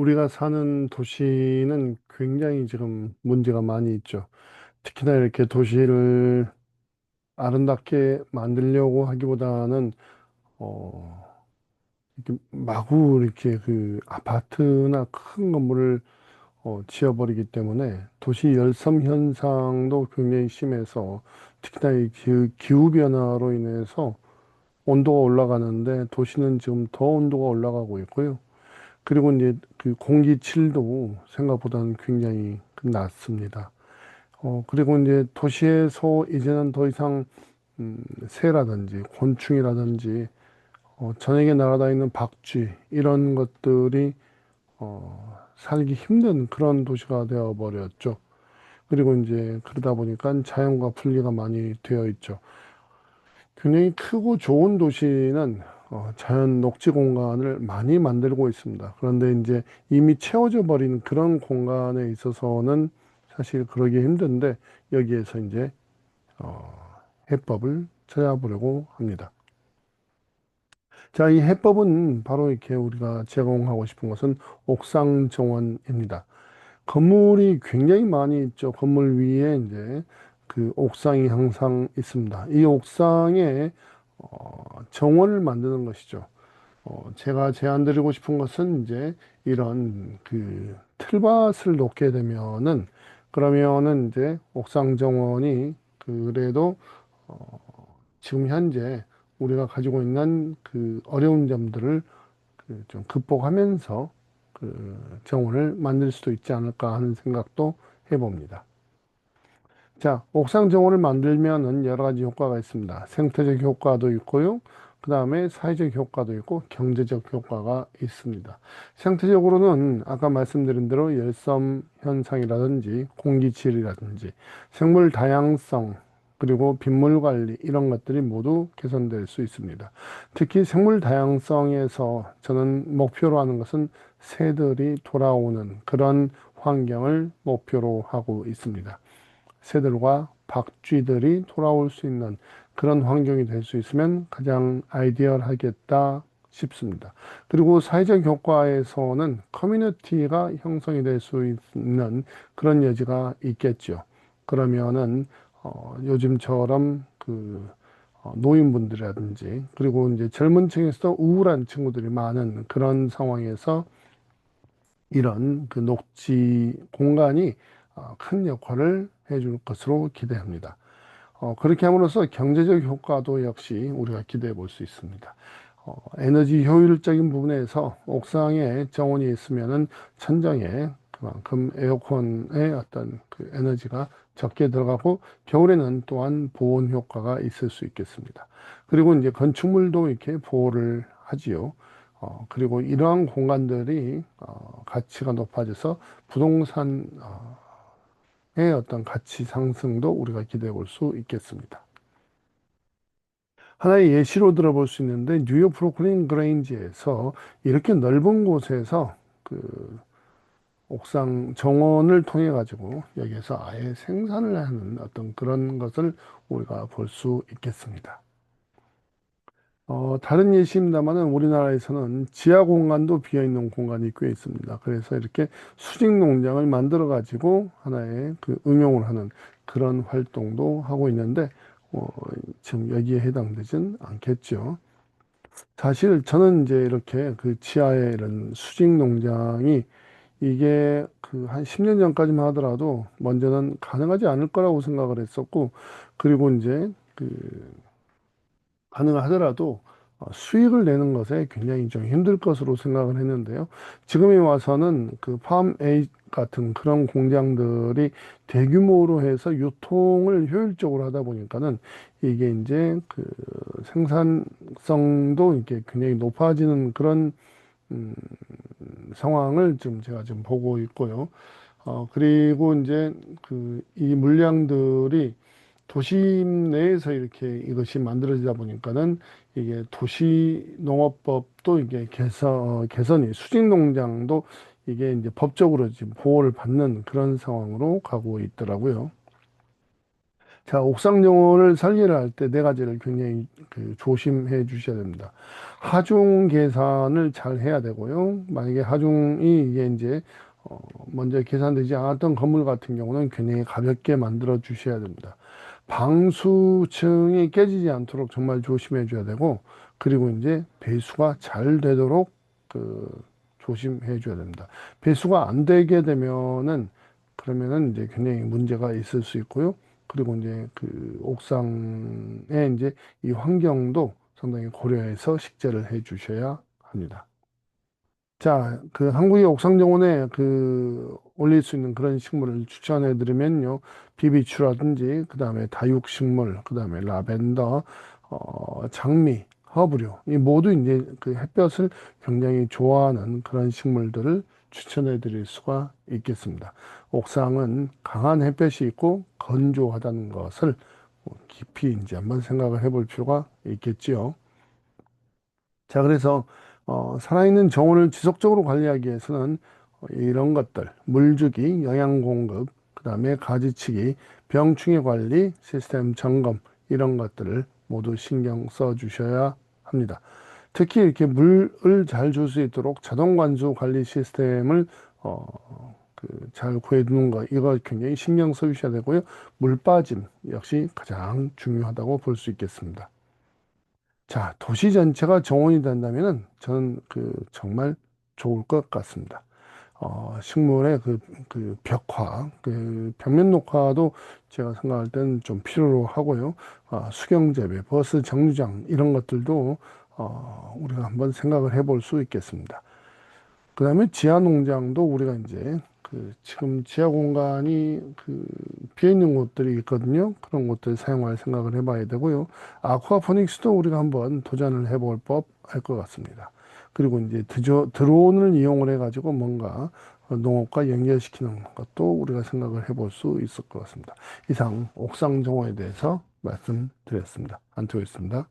우리가 사는 도시는 굉장히 지금 문제가 많이 있죠. 특히나 이렇게 도시를 아름답게 만들려고 하기보다는, 이렇게 마구 이렇게 그 아파트나 큰 건물을 지어버리기 때문에 도시 열섬 현상도 굉장히 심해서 특히나 이 기후 변화로 인해서 온도가 올라가는데 도시는 지금 더 온도가 올라가고 있고요. 그리고 이제 그 공기질도 생각보다는 굉장히 낮습니다. 그리고 이제 도시에서 이제는 더 이상 새라든지 곤충이라든지 저녁에 날아다니는 박쥐 이런 것들이 살기 힘든 그런 도시가 되어 버렸죠. 그리고 이제 그러다 보니까 자연과 분리가 많이 되어 있죠. 굉장히 크고 좋은 도시는 자연 녹지 공간을 많이 만들고 있습니다. 그런데 이제 이미 채워져 버린 그런 공간에 있어서는 사실 그러기 힘든데 여기에서 이제 해법을 찾아보려고 합니다. 자, 이 해법은 바로 이렇게 우리가 제공하고 싶은 것은 옥상 정원입니다. 건물이 굉장히 많이 있죠. 건물 위에 이제 그 옥상이 항상 있습니다. 이 옥상에 정원을 만드는 것이죠. 제가 제안드리고 싶은 것은 이제 이런 그 틀밭을 놓게 되면은 그러면은 이제 옥상 정원이 그래도 지금 현재 우리가 가지고 있는 그 어려운 점들을 그좀 극복하면서 그 정원을 만들 수도 있지 않을까 하는 생각도 해봅니다. 자, 옥상 정원을 만들면은 여러 가지 효과가 있습니다. 생태적 효과도 있고요. 그 다음에 사회적 효과도 있고 경제적 효과가 있습니다. 생태적으로는 아까 말씀드린 대로 열섬 현상이라든지 공기질이라든지 생물 다양성 그리고 빗물 관리 이런 것들이 모두 개선될 수 있습니다. 특히 생물 다양성에서 저는 목표로 하는 것은 새들이 돌아오는 그런 환경을 목표로 하고 있습니다. 새들과 박쥐들이 돌아올 수 있는 그런 환경이 될 수 있으면 가장 아이디얼하겠다 싶습니다. 그리고 사회적 효과에서는 커뮤니티가 형성이 될 수 있는 그런 여지가 있겠죠. 그러면은 요즘처럼 그 노인분들이라든지 그리고 이제 젊은 층에서 우울한 친구들이 많은 그런 상황에서 이런 그 녹지 공간이 큰 역할을 해줄 것으로 기대합니다. 그렇게 함으로써 경제적 효과도 역시 우리가 기대해 볼 수 있습니다. 에너지 효율적인 부분에서 옥상에 정원이 있으면은 천장에 그만큼 에어컨의 어떤 그 에너지가 적게 들어가고 겨울에는 또한 보온 효과가 있을 수 있겠습니다. 그리고 이제 건축물도 이렇게 보호를 하지요. 그리고 이러한 공간들이 가치가 높아져서 부동산의 어떤 가치 상승도 우리가 기대해 볼 수 있겠습니다. 하나의 예시로 들어볼 수 있는데 뉴욕 브루클린 그레인지에서 이렇게 넓은 곳에서 그 옥상 정원을 통해 가지고 여기에서 아예 생산을 하는 어떤 그런 것을 우리가 볼 수 있겠습니다. 다른 예시입니다만은 우리나라에서는 지하 공간도 비어 있는 공간이 꽤 있습니다. 그래서 이렇게 수직 농장을 만들어 가지고 하나의 그 응용을 하는 그런 활동도 하고 있는데, 어, 지금 여기에 해당되진 않겠죠. 사실 저는 이제 이렇게 그 지하에 이런 수직 농장이 이게 그 한 10년 전까지만 하더라도 먼저는 가능하지 않을 거라고 생각을 했었고, 그리고 이제 그 가능하더라도 수익을 내는 것에 굉장히 좀 힘들 것으로 생각을 했는데요. 지금에 와서는 그 팜8 같은 그런 공장들이 대규모로 해서 유통을 효율적으로 하다 보니까는 이게 이제 그 생산성도 이게 굉장히 높아지는 그런 음, 상황을 좀 제가 지금 보고 있고요. 그리고 이제 그 이 물량들이 도심 내에서 이렇게 이것이 만들어지다 보니까는 이게 도시 농업법도 이게 개선이 수직 농장도 이게 이제 법적으로 지금 보호를 받는 그런 상황으로 가고 있더라고요. 자, 옥상 정원을 설계를 할 때 네 가지를 굉장히 조심해 주셔야 됩니다. 하중 계산을 잘 해야 되고요. 만약에 하중이 이게 이제 먼저 계산되지 않았던 건물 같은 경우는 굉장히 가볍게 만들어 주셔야 됩니다. 방수층이 깨지지 않도록 정말 조심해 줘야 되고, 그리고 이제 배수가 잘 되도록 그 조심해 줘야 됩니다. 배수가 안 되게 되면은 그러면은 이제 굉장히 문제가 있을 수 있고요. 그리고 이제 옥상에 이제 이 환경도 상당히 고려해서 식재를 해 주셔야 합니다. 자, 한국의 옥상 정원에 올릴 수 있는 그런 식물을 추천해 드리면요. 비비추라든지, 그 다음에 다육식물, 그 다음에 라벤더, 장미, 허브류. 이 모두 이제 햇볕을 굉장히 좋아하는 그런 식물들을 추천해 드릴 수가 있겠습니다. 옥상은 강한 햇볕이 있고 건조하다는 것을 깊이 이제 한번 생각을 해볼 필요가 있겠지요. 자, 그래서 살아있는 정원을 지속적으로 관리하기 위해서는 이런 것들, 물주기, 영양 공급, 그다음에 가지치기, 병충해 관리, 시스템 점검 이런 것들을 모두 신경 써 주셔야 합니다. 특히 이렇게 물을 잘 줄 수 있도록 자동 관수 관리 시스템을 잘 구해두는 거, 이거 굉장히 신경 써 주셔야 되고요. 물 빠짐 역시 가장 중요하다고 볼 수 있겠습니다. 자, 도시 전체가 정원이 된다면은 저는 정말 좋을 것 같습니다. 식물의 벽화, 벽면 녹화도 제가 생각할 때는 좀 필요로 하고요. 수경재배, 버스 정류장 이런 것들도 우리가 한번 생각을 해볼 수 있겠습니다. 그 다음에 지하 농장도 우리가 이제 지금 지하 공간이 비어 있는 곳들이 있거든요. 그런 곳들 사용할 생각을 해봐야 되고요. 아쿠아포닉스도 우리가 한번 도전을 해볼 법 할 것 같습니다. 그리고 이제 드론을 이용을 해가지고 뭔가 농업과 연결시키는 것도 우리가 생각을 해볼 수 있을 것 같습니다. 이상 옥상 정원에 대해서 말씀드렸습니다. 안토였습니다.